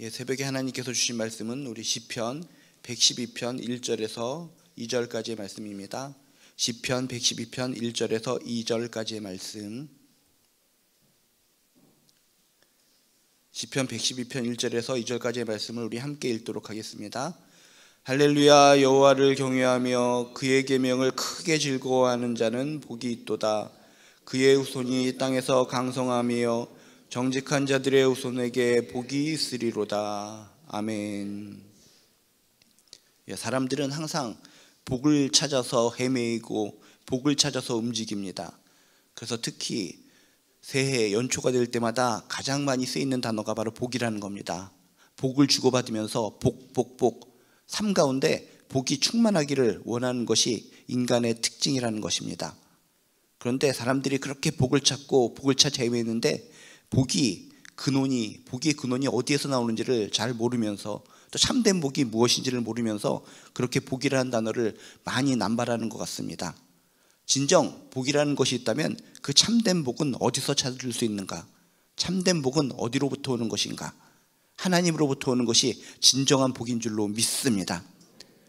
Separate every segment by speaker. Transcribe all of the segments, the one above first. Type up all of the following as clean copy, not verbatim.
Speaker 1: 새벽에 하나님께서 주신 말씀은 우리 시편 112편 1절에서 2절까지의 말씀입니다. 시편 112편 1절에서 2절까지의 말씀. 시편 112편 1절에서 2절까지의 말씀을 우리 함께 읽도록 하겠습니다. 할렐루야. 여호와를 경외하며 그의 계명을 크게 즐거워하는 자는 복이 있도다. 그의 후손이 땅에서 강성하며 정직한 자들의 후손에게 복이 있으리로다. 아멘. 사람들은 항상 복을 찾아서 헤매이고 복을 찾아서 움직입니다. 그래서 특히 새해 연초가 될 때마다 가장 많이 쓰이는 단어가 바로 복이라는 겁니다. 복을 주고받으면서 복, 삶 가운데 복이 충만하기를 원하는 것이 인간의 특징이라는 것입니다. 그런데 사람들이 그렇게 복을 찾고 복을 찾아 헤매는데 복의 근원이 어디에서 나오는지를 잘 모르면서, 또 참된 복이 무엇인지를 모르면서 그렇게 복이라는 단어를 많이 남발하는 것 같습니다. 진정 복이라는 것이 있다면 그 참된 복은 어디서 찾을 수 있는가? 참된 복은 어디로부터 오는 것인가? 하나님으로부터 오는 것이 진정한 복인 줄로 믿습니다.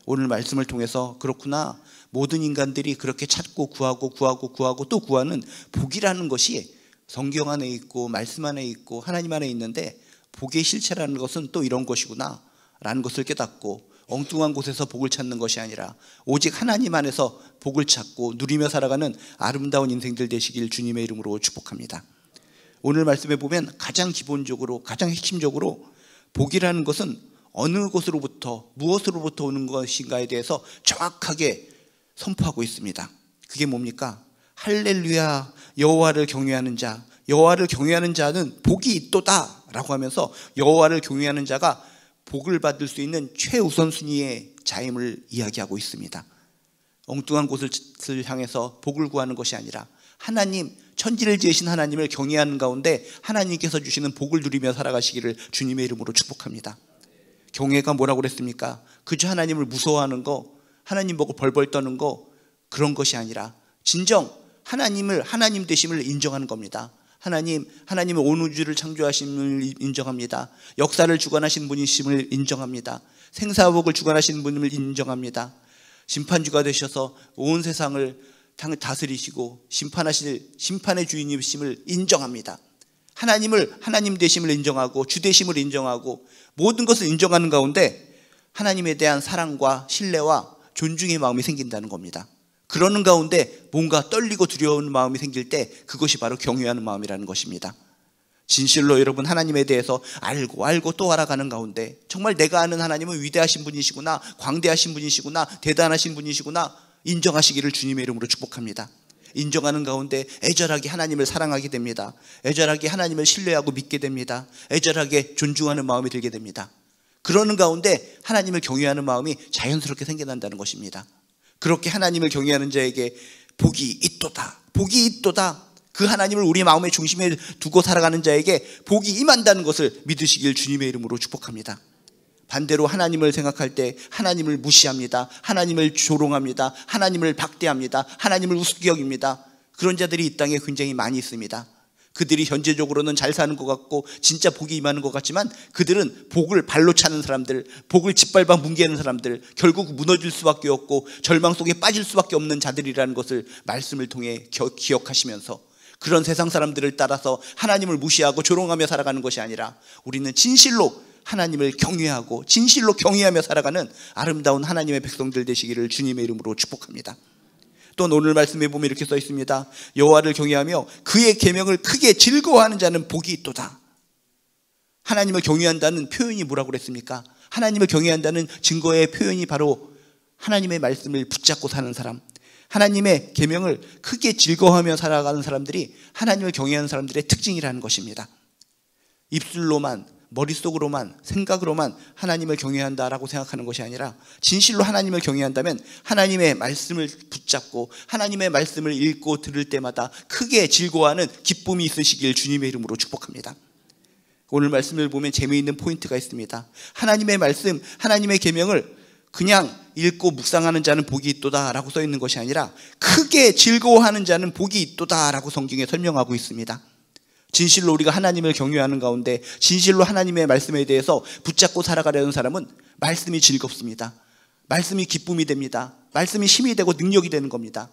Speaker 1: 오늘 말씀을 통해서 그렇구나, 모든 인간들이 그렇게 찾고 구하고 또 구하는 복이라는 것이 성경 안에 있고 말씀 안에 있고 하나님 안에 있는데, 복의 실체라는 것은 또 이런 것이구나 라는 것을 깨닫고 엉뚱한 곳에서 복을 찾는 것이 아니라 오직 하나님 안에서 복을 찾고 누리며 살아가는 아름다운 인생들 되시길 주님의 이름으로 축복합니다. 오늘 말씀에 보면 가장 기본적으로, 가장 핵심적으로 복이라는 것은 어느 곳으로부터 무엇으로부터 오는 것인가에 대해서 정확하게 선포하고 있습니다. 그게 뭡니까? 할렐루야. 여호와를 경외하는 자, 여호와를 경외하는 자는 복이 있도다 라고 하면서 여호와를 경외하는 자가 복을 받을 수 있는 최우선순위의 자임을 이야기하고 있습니다. 엉뚱한 곳을 향해서 복을 구하는 것이 아니라 하나님, 천지를 지으신 하나님을 경외하는 가운데 하나님께서 주시는 복을 누리며 살아가시기를 주님의 이름으로 축복합니다. 경외가 뭐라고 그랬습니까? 그저 하나님을 무서워하는 거, 하나님 보고 벌벌 떠는 거, 그런 것이 아니라 진정 하나님 되심을 인정하는 겁니다. 하나님은 온 우주를 창조하심을 인정합니다. 역사를 주관하신 분이심을 인정합니다. 생사복을 주관하신 분임을 인정합니다. 심판주가 되셔서 온 세상을 다스리시고 심판하실 심판의 주인이심을 인정합니다. 하나님 되심을 인정하고 주 되심을 인정하고 모든 것을 인정하는 가운데 하나님에 대한 사랑과 신뢰와 존중의 마음이 생긴다는 겁니다. 그러는 가운데 뭔가 떨리고 두려운 마음이 생길 때 그것이 바로 경외하는 마음이라는 것입니다. 진실로 여러분 하나님에 대해서 알고 또 알아가는 가운데 정말 내가 아는 하나님은 위대하신 분이시구나, 광대하신 분이시구나, 대단하신 분이시구나 인정하시기를 주님의 이름으로 축복합니다. 인정하는 가운데 애절하게 하나님을 사랑하게 됩니다. 애절하게 하나님을 신뢰하고 믿게 됩니다. 애절하게 존중하는 마음이 들게 됩니다. 그러는 가운데 하나님을 경외하는 마음이 자연스럽게 생겨난다는 것입니다. 그렇게 하나님을 경외하는 자에게 복이 있도다. 복이 있도다. 그 하나님을 우리 마음의 중심에 두고 살아가는 자에게 복이 임한다는 것을 믿으시길 주님의 이름으로 축복합니다. 반대로 하나님을 생각할 때 하나님을 무시합니다. 하나님을 조롱합니다. 하나님을 박대합니다. 하나님을 우습게 여깁니다. 그런 자들이 이 땅에 굉장히 많이 있습니다. 그들이 현재적으로는 잘 사는 것 같고 진짜 복이 임하는 것 같지만 그들은 복을 발로 차는 사람들, 복을 짓밟아 뭉개는 사람들, 결국 무너질 수밖에 없고 절망 속에 빠질 수밖에 없는 자들이라는 것을 말씀을 통해 기억하시면서 그런 세상 사람들을 따라서 하나님을 무시하고 조롱하며 살아가는 것이 아니라 우리는 진실로 하나님을 경외하고 진실로 경외하며 살아가는 아름다운 하나님의 백성들 되시기를 주님의 이름으로 축복합니다. 또 오늘 말씀에 보면 이렇게 써 있습니다. 여호와를 경외하며 그의 계명을 크게 즐거워하는 자는 복이 있도다. 하나님을 경외한다는 표현이 뭐라고 그랬습니까? 하나님을 경외한다는 증거의 표현이 바로 하나님의 말씀을 붙잡고 사는 사람, 하나님의 계명을 크게 즐거워하며 살아가는 사람들이 하나님을 경외하는 사람들의 특징이라는 것입니다. 입술로만, 머릿속으로만, 생각으로만 하나님을 경외한다라고 생각하는 것이 아니라 진실로 하나님을 경외한다면 하나님의 말씀을 붙잡고 하나님의 말씀을 읽고 들을 때마다 크게 즐거워하는 기쁨이 있으시길 주님의 이름으로 축복합니다. 오늘 말씀을 보면 재미있는 포인트가 있습니다. 하나님의 말씀, 하나님의 계명을 그냥 읽고 묵상하는 자는 복이 있도다 라고 써 있는 것이 아니라 크게 즐거워하는 자는 복이 있도다 라고 성경에 설명하고 있습니다. 진실로 우리가 하나님을 경외하는 가운데 진실로 하나님의 말씀에 대해서 붙잡고 살아가려는 사람은 말씀이 즐겁습니다. 말씀이 기쁨이 됩니다. 말씀이 힘이 되고 능력이 되는 겁니다.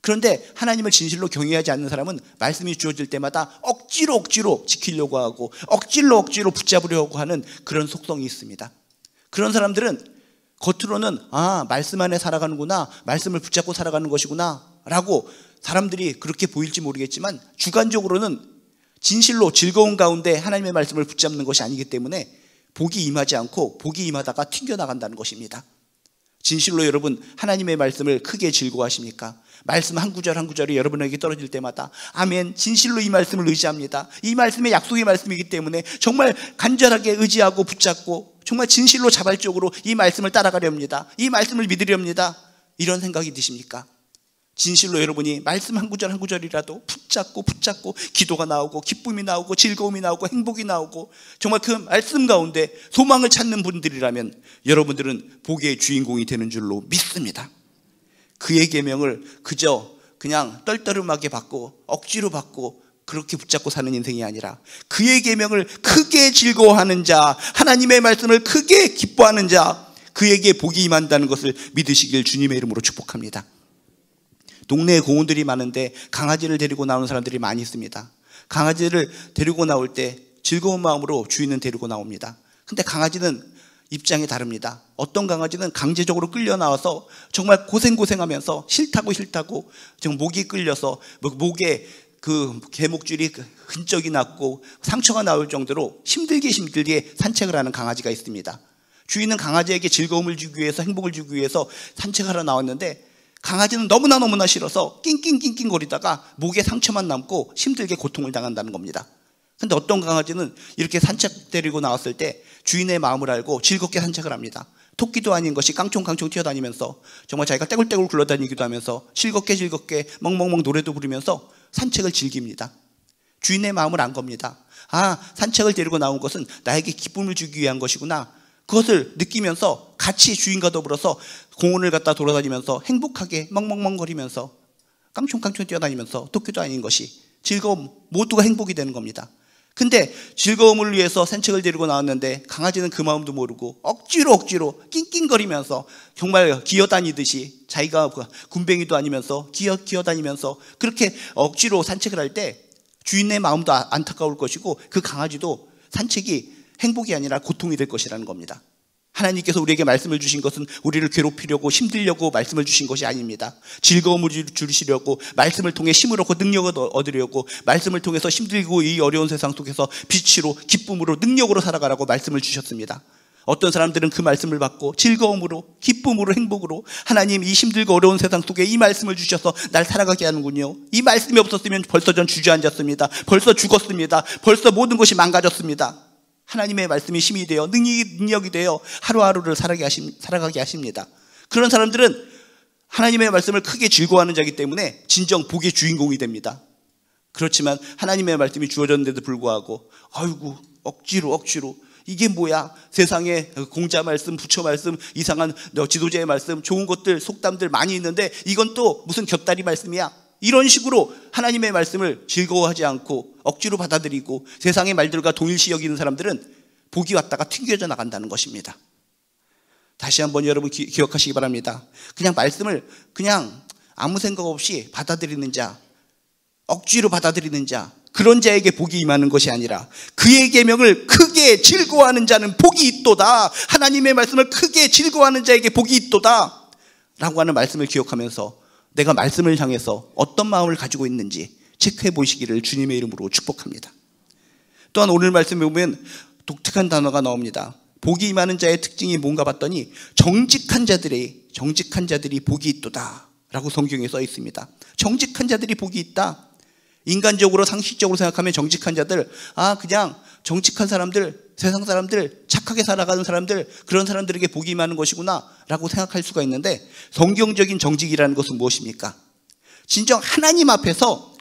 Speaker 1: 그런데 하나님을 진실로 경외하지 않는 사람은 말씀이 주어질 때마다 억지로 지키려고 하고 억지로 붙잡으려고 하는 그런 속성이 있습니다. 그런 사람들은 겉으로는 말씀 안에 살아가는구나, 말씀을 붙잡고 살아가는 것이구나 라고 사람들이 그렇게 보일지 모르겠지만 주관적으로는 진실로 즐거운 가운데 하나님의 말씀을 붙잡는 것이 아니기 때문에 복이 임하지 않고 복이 임하다가 튕겨나간다는 것입니다. 진실로 여러분 하나님의 말씀을 크게 즐거워하십니까? 말씀 한 구절 한 구절이 여러분에게 떨어질 때마다 아멘, 진실로 이 말씀을 의지합니다. 이 말씀의 약속의 말씀이기 때문에 정말 간절하게 의지하고 붙잡고 정말 진실로 자발적으로 이 말씀을 따라가렵니다. 이 말씀을 믿으렵니다. 이런 생각이 드십니까? 진실로 여러분이 말씀 한 구절 한 구절이라도 붙잡고 기도가 나오고 기쁨이 나오고 즐거움이 나오고 행복이 나오고 정말 그 말씀 가운데 소망을 찾는 분들이라면 여러분들은 복의 주인공이 되는 줄로 믿습니다. 그의 계명을 그냥 떨떠름하게 받고 억지로 받고 그렇게 붙잡고 사는 인생이 아니라 그의 계명을 크게 즐거워하는 자, 하나님의 말씀을 크게 기뻐하는 자, 그에게 복이 임한다는 것을 믿으시길 주님의 이름으로 축복합니다. 동네에 공원들이 많은데 강아지를 데리고 나오는 사람들이 많이 있습니다. 강아지를 데리고 나올 때 즐거운 마음으로 주인은 데리고 나옵니다. 근데 강아지는 입장이 다릅니다. 어떤 강아지는 강제적으로 끌려 나와서 정말 고생하면서 싫다고 정말 목이 끌려서 목에 그 개목줄이 흔적이 났고 상처가 나올 정도로 힘들게 산책을 하는 강아지가 있습니다. 주인은 강아지에게 즐거움을 주기 위해서 행복을 주기 위해서 산책하러 나왔는데 강아지는 너무나 싫어서 낑낑거리다가 목에 상처만 남고 힘들게 고통을 당한다는 겁니다. 근데 어떤 강아지는 이렇게 산책 데리고 나왔을 때 주인의 마음을 알고 즐겁게 산책을 합니다. 토끼도 아닌 것이 깡총깡총 뛰어다니면서 정말 자기가 떼굴떼굴 굴러다니기도 하면서 즐겁게 멍멍멍 노래도 부르면서 산책을 즐깁니다. 주인의 마음을 안 겁니다. 산책을 데리고 나온 것은 나에게 기쁨을 주기 위한 것이구나. 그것을 느끼면서 같이 주인과 더불어서 공원을 갖다 돌아다니면서 행복하게 멍멍멍거리면서 깡총깡총 뛰어다니면서 토끼도 아닌 것이 즐거움, 모두가 행복이 되는 겁니다. 근데 즐거움을 위해서 산책을 데리고 나왔는데 강아지는 그 마음도 모르고 억지로 낑낑거리면서 정말 기어다니듯이 자기가 군뱅이도 아니면서 기어다니면서 그렇게 억지로 산책을 할 때 주인의 마음도 안타까울 것이고 그 강아지도 산책이 행복이 아니라 고통이 될 것이라는 겁니다. 하나님께서 우리에게 말씀을 주신 것은 우리를 괴롭히려고 힘들려고 말씀을 주신 것이 아닙니다. 즐거움을 주시려고 말씀을 통해 힘을 얻고 능력을 얻으려고 말씀을 통해서 힘들고 이 어려운 세상 속에서 빛으로 기쁨으로 능력으로 살아가라고 말씀을 주셨습니다. 어떤 사람들은 그 말씀을 받고 즐거움으로 기쁨으로 행복으로 하나님 이 힘들고 어려운 세상 속에 이 말씀을 주셔서 날 살아가게 하는군요. 이 말씀이 없었으면 벌써 전 주저앉았습니다. 벌써 죽었습니다. 벌써 모든 것이 망가졌습니다. 하나님의 말씀이 힘이 되어 능력이 되어 하루하루를 살아가게 하십니다. 그런 사람들은 하나님의 말씀을 크게 즐거워하는 자이기 때문에 진정 복의 주인공이 됩니다. 그렇지만 하나님의 말씀이 주어졌는데도 불구하고 아이고 억지로 이게 뭐야, 세상에 공자 말씀, 부처 말씀, 이상한 지도자의 말씀, 좋은 것들 속담들 많이 있는데 이건 또 무슨 곁다리 말씀이야, 이런 식으로 하나님의 말씀을 즐거워하지 않고 억지로 받아들이고 세상의 말들과 동일시 여기는 사람들은 복이 왔다가 튕겨져 나간다는 것입니다. 다시 한번 여러분 기억하시기 바랍니다. 그냥 말씀을 그냥 아무 생각 없이 받아들이는 자, 억지로 받아들이는 자, 그런 자에게 복이 임하는 것이 아니라 그의 계명을 크게 즐거워하는 자는 복이 있도다, 하나님의 말씀을 크게 즐거워하는 자에게 복이 있도다 라고 하는 말씀을 기억하면서 내가 말씀을 향해서 어떤 마음을 가지고 있는지 체크해 보시기를 주님의 이름으로 축복합니다. 또한 오늘 말씀에 보면 독특한 단어가 나옵니다. 복이 임하는 자의 특징이 뭔가 봤더니 정직한 자들이 복이 있도다 라고 성경에 써 있습니다. 정직한 자들이 복이 있다. 인간적으로 상식적으로 생각하면 정직한 자들, 그냥 정직한 사람들, 세상 사람들, 착하게 살아가는 사람들, 그런 사람들에게 복이 임하는 것이구나 라고 생각할 수가 있는데, 성경적인 정직이라는 것은 무엇입니까? 진정 하나님 앞에서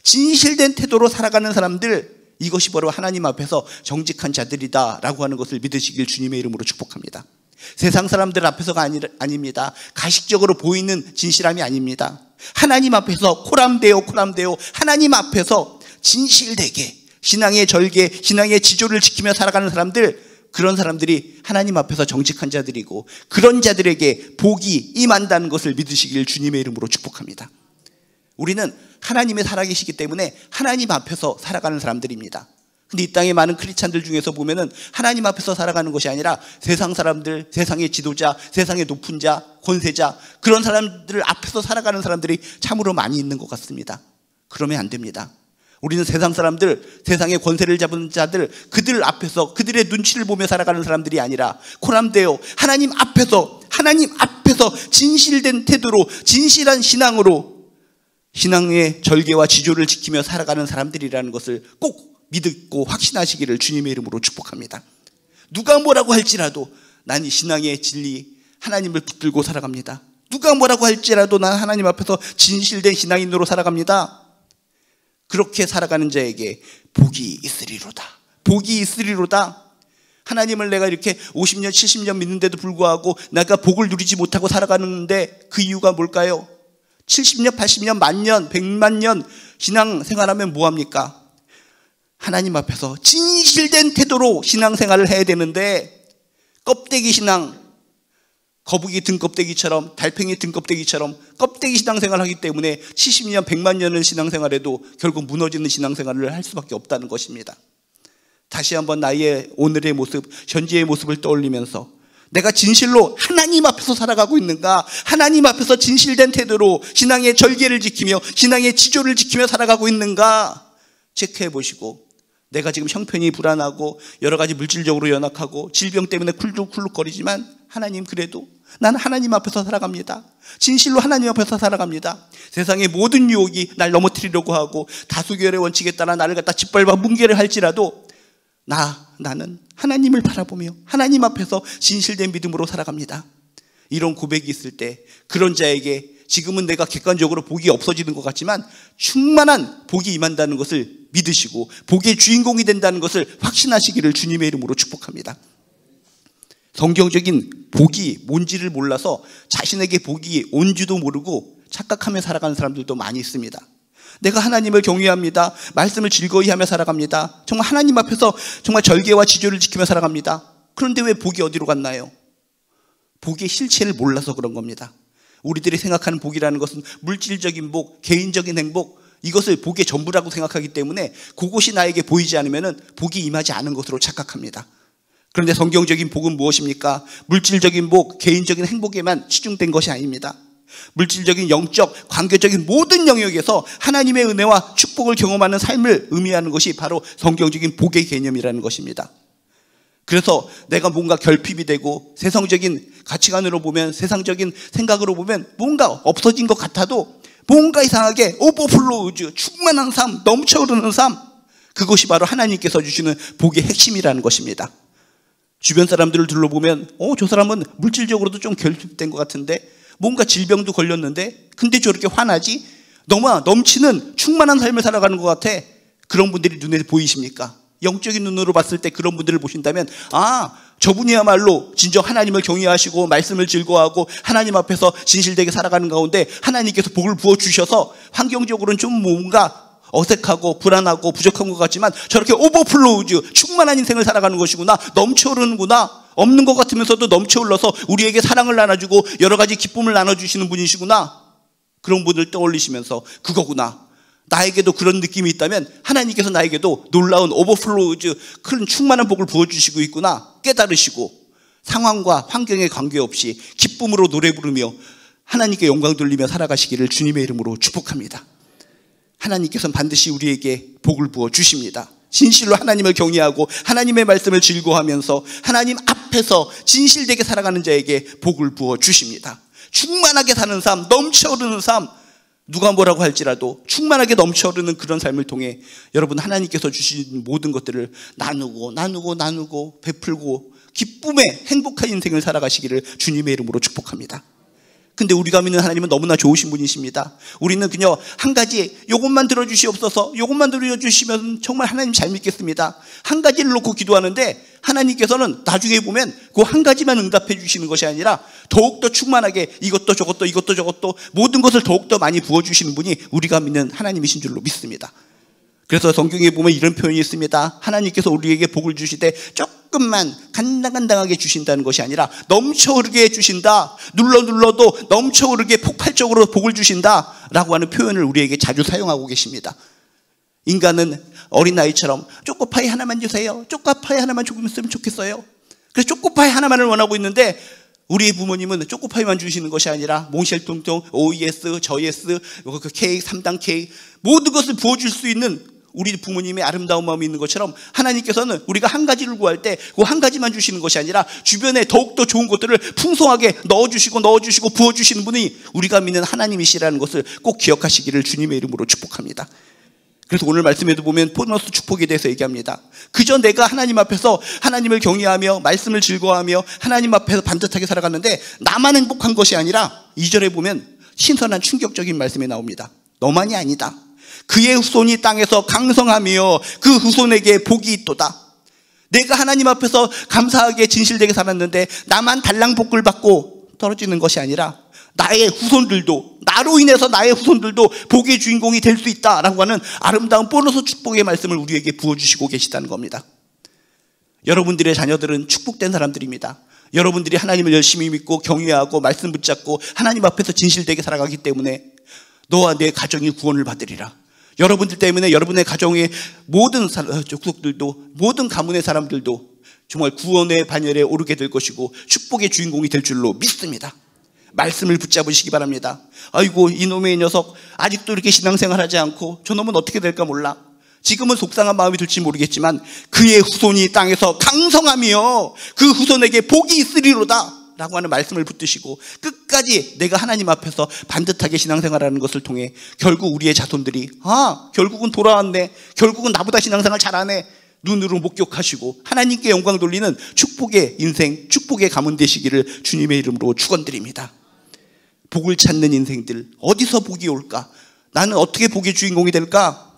Speaker 1: 진실된 태도로 살아가는 사람들, 이것이 바로 하나님 앞에서 정직한 자들이다 라고 하는 것을 믿으시길 주님의 이름으로 축복합니다. 세상 사람들 앞에서가 아닙니다. 가식적으로 보이는 진실함이 아닙니다. 하나님 앞에서 코람데오 하나님 앞에서 진실되게 신앙의 절개, 신앙의 지조를 지키며 살아가는 사람들, 그런 사람들이 하나님 앞에서 정직한 자들이고 그런 자들에게 복이 임한다는 것을 믿으시길 주님의 이름으로 축복합니다. 우리는 하나님의 살아계시기 때문에 하나님 앞에서 살아가는 사람들입니다. 근데 이 땅의 많은 크리스찬들 중에서 보면은 하나님 앞에서 살아가는 것이 아니라 세상 사람들, 세상의 지도자, 세상의 높은 자, 권세자, 그런 사람들 앞에서 살아가는 사람들이 참으로 많이 있는 것 같습니다. 그러면 안 됩니다. 우리는 세상 사람들, 세상의 권세를 잡은 자들, 그들 앞에서 그들의 눈치를 보며 살아가는 사람들이 아니라 코람되어 하나님 앞에서 진실된 태도로, 진실한 신앙으로 신앙의 절개와 지조를 지키며 살아가는 사람들이라는 것을 꼭 믿고 확신하시기를 주님의 이름으로 축복합니다. 누가 뭐라고 할지라도 난 이 신앙의 진리 하나님을 붙들고 살아갑니다. 누가 뭐라고 할지라도 난 하나님 앞에서 진실된 신앙인으로 살아갑니다. 그렇게 살아가는 자에게 복이 있으리로다. 복이 있으리로다. 하나님을 내가 이렇게 50년 70년 믿는데도 불구하고 내가 복을 누리지 못하고 살아가는데 그 이유가 뭘까요? 70년 80년 만년 100만 년 신앙생활하면 뭐합니까? 하나님 앞에서 진실된 태도로 신앙생활을 해야 되는데 껍데기 신앙, 거북이 등껍데기처럼, 달팽이 등껍데기처럼 껍데기 신앙생활을 하기 때문에 70년 100만 년을 신앙생활해도 결국 무너지는 신앙생활을 할 수밖에 없다는 것입니다. 다시 한번 나의 오늘의 모습, 현재의 모습을 떠올리면서 내가 진실로 하나님 앞에서 살아가고 있는가, 하나님 앞에서 진실된 태도로 신앙의 절개를 지키며 신앙의 지조를 지키며 살아가고 있는가 체크해 보시고, 내가 지금 형편이 불안하고 여러 가지 물질적으로 연약하고 질병 때문에 쿨룩쿨룩거리지만 하나님, 그래도 나는 하나님 앞에서 살아갑니다. 진실로 하나님 앞에서 살아갑니다. 세상의 모든 유혹이 날 넘어뜨리려고 하고 다수결의 원칙에 따라 나를 갖다 짓밟아 뭉개를 할지라도 나는 하나님을 바라보며 하나님 앞에서 진실된 믿음으로 살아갑니다. 이런 고백이 있을 때 그런 자에게 지금은 내가 객관적으로 복이 없어지는 것 같지만 충만한 복이 임한다는 것을 믿으시고 복의 주인공이 된다는 것을 확신하시기를 주님의 이름으로 축복합니다. 성경적인 복이 뭔지를 몰라서 자신에게 복이 온지도 모르고 착각하며 살아가는 사람들도 많이 있습니다. 내가 하나님을 경외합니다. 말씀을 즐거이 하며 살아갑니다. 정말 하나님 앞에서 정말 절개와 지조를 지키며 살아갑니다. 그런데 왜 복이 어디로 갔나요? 복의 실체를 몰라서 그런 겁니다. 우리들이 생각하는 복이라는 것은 물질적인 복, 개인적인 행복, 이것을 복의 전부라고 생각하기 때문에 그것이 나에게 보이지 않으면 복이 임하지 않은 것으로 착각합니다. 그런데 성경적인 복은 무엇입니까? 물질적인 복, 개인적인 행복에만 치중된 것이 아닙니다. 물질적인, 영적, 관계적인 모든 영역에서 하나님의 은혜와 축복을 경험하는 삶을 의미하는 것이 바로 성경적인 복의 개념이라는 것입니다. 그래서 내가 뭔가 결핍이 되고 세상적인 가치관으로 보면, 세상적인 생각으로 보면 뭔가 없어진 것 같아도 뭔가 이상하게 오버플로우즈, 충만한 삶, 넘쳐흐르는 삶, 그것이 바로 하나님께서 주시는 복의 핵심이라는 것입니다. 주변 사람들을 둘러보면 저 사람은 물질적으로도 좀 결핍된 것 같은데, 뭔가 질병도 걸렸는데 근데 저렇게 화나지? 너무 넘치는 충만한 삶을 살아가는 것 같아. 그런 분들이 눈에 보이십니까? 영적인 눈으로 봤을 때 그런 분들을 보신다면 저분이야말로 진정 하나님을 경외하시고 말씀을 즐거워하고 하나님 앞에서 진실되게 살아가는 가운데 하나님께서 복을 부어주셔서 환경적으로는 좀 뭔가 어색하고 불안하고 부족한 것 같지만 저렇게 오버플로우즈, 충만한 인생을 살아가는 것이구나, 넘쳐흐르는구나, 없는 것 같으면서도 넘쳐흘러서 우리에게 사랑을 나눠주고 여러 가지 기쁨을 나눠주시는 분이시구나, 그런 분을 떠올리시면서 그거구나, 나에게도 그런 느낌이 있다면 하나님께서 나에게도 놀라운 오버플로우즈, 큰 충만한 복을 부어주시고 있구나 깨달으시고 상황과 환경에 관계없이 기쁨으로 노래 부르며 하나님께 영광 돌리며 살아가시기를 주님의 이름으로 축복합니다. 하나님께서는 반드시 우리에게 복을 부어 주십니다. 진실로 하나님을 경외하고 하나님의 말씀을 즐거워하면서 하나님 앞에서 진실되게 살아가는 자에게 복을 부어 주십니다. 충만하게 사는 삶, 넘쳐흐르는 삶, 누가 뭐라고 할지라도 충만하게 넘쳐흐르는 그런 삶을 통해 여러분 하나님께서 주신 모든 것들을 나누고 베풀고 기쁨의 행복한 인생을 살아가시기를 주님의 이름으로 축복합니다. 근데 우리가 믿는 하나님은 너무나 좋으신 분이십니다. 우리는 그냥 한 가지, 요것만 들어주시옵소서, 요것만 들어주시면 정말 하나님 잘 믿겠습니다, 한 가지를 놓고 기도하는데 하나님께서는 나중에 보면 그 한 가지만 응답해 주시는 것이 아니라 더욱더 충만하게 이것도 저것도 모든 것을 더욱더 많이 부어주시는 분이 우리가 믿는 하나님이신 줄로 믿습니다. 그래서 성경에 보면 이런 표현이 있습니다. 하나님께서 우리에게 복을 주시되 조금만 간당간당하게 주신다는 것이 아니라 넘쳐 흐르게 주신다. 눌러도 넘쳐 흐르게 폭발적으로 복을 주신다 라고 하는 표현을 우리에게 자주 사용하고 계십니다. 인간은 어린아이처럼 초코파이 하나만 주세요. 초코파이 하나만 조금 있으면 좋겠어요. 그래서 초코파이 하나만을 원하고 있는데 우리의 부모님은 초코파이만 주시는 것이 아니라 몽쉘통통, OES, 저예스, 그 케이크, 3단 케이크 모든 것을 부어줄 수 있는 우리 부모님의 아름다운 마음이 있는 것처럼 하나님께서는 우리가 한 가지를 구할 때 그 한 가지만 주시는 것이 아니라 주변에 더욱더 좋은 것들을 풍성하게 넣어주시고 부어주시는 분이 우리가 믿는 하나님이시라는 것을 꼭 기억하시기를 주님의 이름으로 축복합니다. 그래서 오늘 말씀에도 보면 보너스 축복에 대해서 얘기합니다. 그저 내가 하나님 앞에서 하나님을 경외하며 말씀을 즐거워하며 하나님 앞에서 반듯하게 살아갔는데 나만 행복한 것이 아니라 2절에 보면 신선한 충격적인 말씀이 나옵니다. 너만이 아니다. 그의 후손이 땅에서 강성하며 그 후손에게 복이 있도다. 내가 하나님 앞에서 감사하게 진실되게 살았는데 나만 달랑복을 받고 떨어지는 것이 아니라 나의 후손들도, 나로 인해서 나의 후손들도 복의 주인공이 될 수 있다라고 하는 아름다운 보너스 축복의 말씀을 우리에게 부어주시고 계시다는 겁니다. 여러분들의 자녀들은 축복된 사람들입니다. 여러분들이 하나님을 열심히 믿고 경외하고 말씀 붙잡고 하나님 앞에서 진실되게 살아가기 때문에 너와 내 가정이 구원을 받으리라. 여러분들 때문에 여러분의 가정의 모든 족속들도, 모든 가문의 사람들도 정말 구원의 반열에 오르게 될 것이고 축복의 주인공이 될 줄로 믿습니다. 말씀을 붙잡으시기 바랍니다. 아이고 이놈의 녀석 아직도 이렇게 신앙생활하지 않고 저놈은 어떻게 될까 몰라. 지금은 속상한 마음이 들지 모르겠지만 그의 후손이 땅에서 강성하며 그 후손에게 복이 있으리로다 라고 하는 말씀을 붙드시고 끝까지 내가 하나님 앞에서 반듯하게 신앙생활하는 것을 통해 결국 우리의 자손들이 결국은 돌아왔네, 결국은 나보다 신앙생활 잘하네 눈으로 목격하시고 하나님께 영광 돌리는 축복의 인생, 축복의 가문 되시기를 주님의 이름으로 축원드립니다. 복을 찾는 인생들, 어디서 복이 올까? 나는 어떻게 복의 주인공이 될까?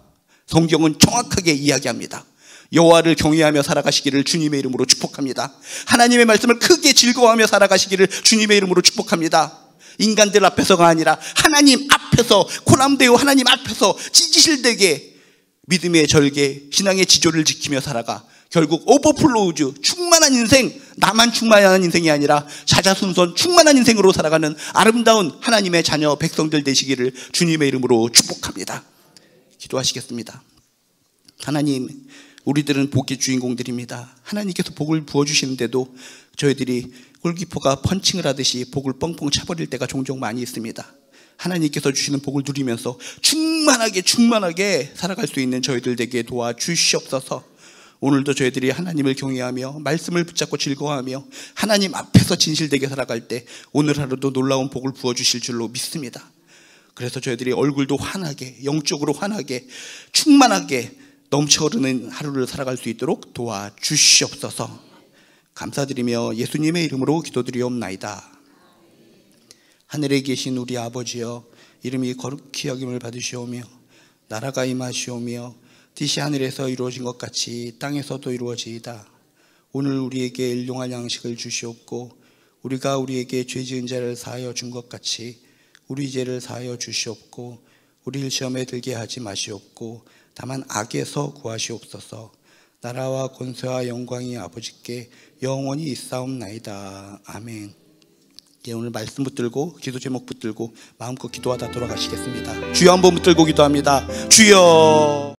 Speaker 1: 성경은 정확하게 이야기합니다. 여호와를 경외하며 살아가시기를 주님의 이름으로 축복합니다. 하나님의 말씀을 크게 즐거워하며 살아가시기를 주님의 이름으로 축복합니다. 인간들 앞에서가 아니라 하나님 앞에서, 코람데오 하나님 앞에서 지지실되게 믿음의 절개, 신앙의 지조를 지키며 살아가 결국 오버플로우즈, 충만한 인생, 나만 충만한 인생이 아니라 자자손손 충만한 인생으로 살아가는 아름다운 하나님의 자녀 백성들 되시기를 주님의 이름으로 축복합니다. 기도하시겠습니다. 하나님, 우리들은 복의 주인공들입니다. 하나님께서 복을 부어주시는데도 저희들이 골키퍼가 펀칭을 하듯이 복을 뻥뻥 차버릴 때가 종종 많이 있습니다. 하나님께서 주시는 복을 누리면서 충만하게 살아갈 수 있는 저희들 되게 도와주시옵소서. 오늘도 저희들이 하나님을 경외하며 말씀을 붙잡고 즐거워하며 하나님 앞에서 진실되게 살아갈 때 오늘 하루도 놀라운 복을 부어주실 줄로 믿습니다. 그래서 저희들이 얼굴도 환하게, 영적으로 환하게, 충만하게 넘쳐흐르는 하루를 살아갈 수 있도록 도와주시옵소서. 감사드리며 예수님의 이름으로 기도드리옵나이다. 하늘에 계신 우리 아버지여, 이름이 거룩히 여김을 받으시오며 나라가 임하시오며 뜻이 하늘에서 이루어진 것 같이 땅에서도 이루어지이다. 오늘 우리에게 일용할 양식을 주시옵고 우리가 우리에게 죄 지은 자를 사하여 준 것 같이 우리 죄를 사하여 주시옵고 우리를 시험에 들게 하지 마시옵고 다만 악에서 구하시옵소서. 나라와 권세와 영광이 아버지께 영원히 있사옵나이다. 아멘. 오늘 말씀 붙들고 기도 제목 붙들고 마음껏 기도하다 돌아가시겠습니다. 주여 한번 붙들고 기도합니다. 주여.